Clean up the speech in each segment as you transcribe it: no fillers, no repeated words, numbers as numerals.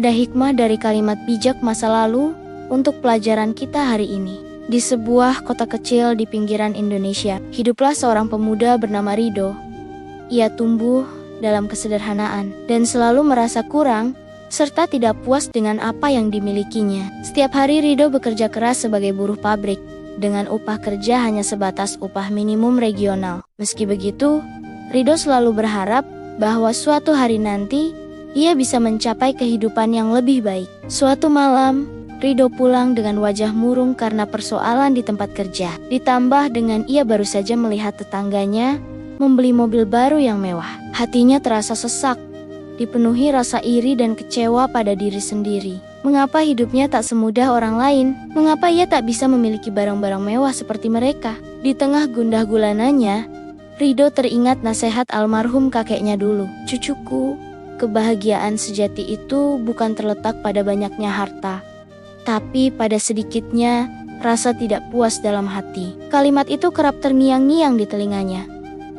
Ada hikmah dari kalimat bijak masa lalu untuk pelajaran kita hari ini. Di sebuah kota kecil di pinggiran Indonesia, hiduplah seorang pemuda bernama Rido. Ia tumbuh dalam kesederhanaan dan selalu merasa kurang serta tidak puas dengan apa yang dimilikinya. Setiap hari Rido bekerja keras sebagai buruh pabrik dengan upah kerja hanya sebatas upah minimum regional. Meski begitu, Rido selalu berharap bahwa suatu hari nanti ia bisa mencapai kehidupan yang lebih baik. Suatu malam, Rido pulang dengan wajah murung karena persoalan di tempat kerja. Ditambah dengan ia baru saja melihat tetangganya membeli mobil baru yang mewah. Hatinya terasa sesak, dipenuhi rasa iri dan kecewa pada diri sendiri. Mengapa hidupnya tak semudah orang lain? Mengapa ia tak bisa memiliki barang-barang mewah seperti mereka? Di tengah gundah gulananya, Rido teringat nasihat almarhum kakeknya dulu. "Cucuku, kebahagiaan sejati itu bukan terletak pada banyaknya harta, tapi pada sedikitnya rasa tidak puas dalam hati." Kalimat itu kerap terngiang-ngiang di telinganya,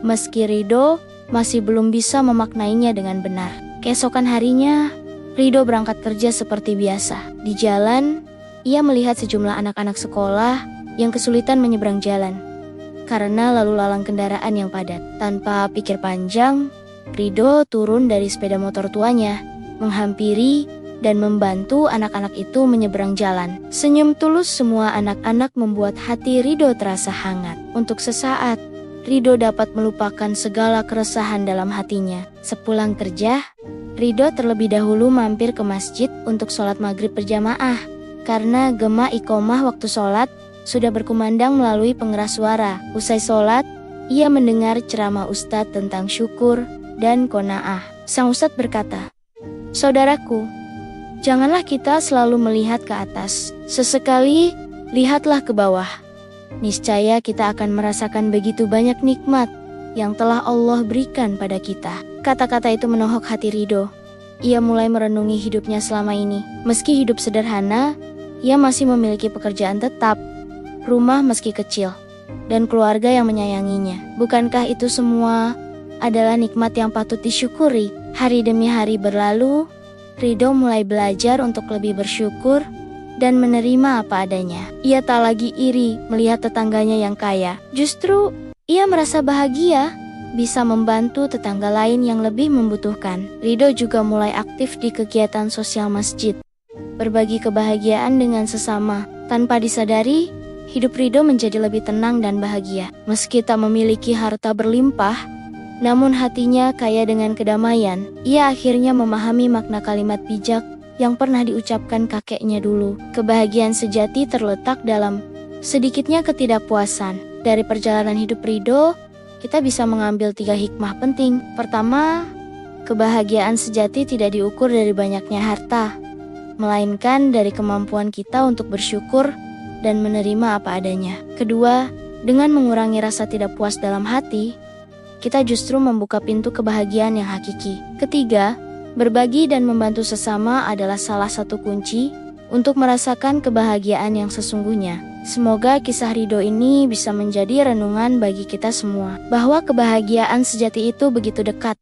meski Rido masih belum bisa memaknainya dengan benar. Keesokan harinya, Rido berangkat kerja seperti biasa. Di jalan, ia melihat sejumlah anak-anak sekolah yang kesulitan menyeberang jalan karena lalu lalang kendaraan yang padat. Tanpa pikir panjang, Rido turun dari sepeda motor tuanya, menghampiri dan membantu anak-anak itu menyeberang jalan. Senyum tulus semua anak-anak membuat hati Rido terasa hangat. Untuk sesaat, Rido dapat melupakan segala keresahan dalam hatinya. Sepulang kerja, Rido terlebih dahulu mampir ke masjid untuk sholat maghrib berjamaah. Karena gema iqomah waktu sholat sudah berkumandang melalui pengeras suara. Usai sholat, ia mendengar ceramah Ustadz tentang syukur dan qanaah. Sang Ustadz berkata, "Saudaraku, janganlah kita selalu melihat ke atas. Sesekali, lihatlah ke bawah. Niscaya kita akan merasakan begitu banyak nikmat yang telah Allah berikan pada kita." Kata-kata itu menohok hati Rido. Ia mulai merenungi hidupnya selama ini. Meski hidup sederhana, ia masih memiliki pekerjaan tetap, rumah meski kecil, dan keluarga yang menyayanginya. Bukankah itu semua adalah nikmat yang patut disyukuri? Hari demi hari berlalu, Rido mulai belajar untuk lebih bersyukur dan menerima apa adanya. Ia tak lagi iri melihat tetangganya yang kaya. Justru, ia merasa bahagia bisa membantu tetangga lain yang lebih membutuhkan. Rido juga mulai aktif di kegiatan sosial masjid, berbagi kebahagiaan dengan sesama. Tanpa disadari, hidup Rido menjadi lebih tenang dan bahagia. Meski tak memiliki harta berlimpah, namun hatinya kaya dengan kedamaian. Ia akhirnya memahami makna kalimat bijak yang pernah diucapkan kakeknya dulu. Kebahagiaan sejati terletak dalam sedikitnya ketidakpuasan. Dari perjalanan hidup Rido, kita bisa mengambil 3 hikmah penting. Pertama, kebahagiaan sejati tidak diukur dari banyaknya harta, melainkan dari kemampuan kita untuk bersyukur dan menerima apa adanya. Kedua, dengan mengurangi rasa tidak puas dalam hati, kita justru membuka pintu kebahagiaan yang hakiki. Ketiga, berbagi dan membantu sesama adalah salah satu kunci untuk merasakan kebahagiaan yang sesungguhnya. Semoga kisah Rido ini bisa menjadi renungan bagi kita semua, bahwa kebahagiaan sejati itu begitu dekat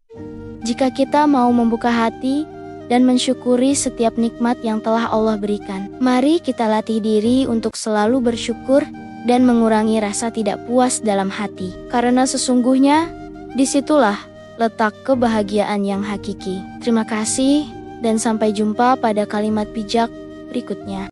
jika kita mau membuka hati dan mensyukuri setiap nikmat yang telah Allah berikan. Mari kita latih diri untuk selalu bersyukur dan mengurangi rasa tidak puas dalam hati, karena sesungguhnya disitulah letak kebahagiaan yang hakiki. Terima kasih dan sampai jumpa pada kalimat bijak berikutnya.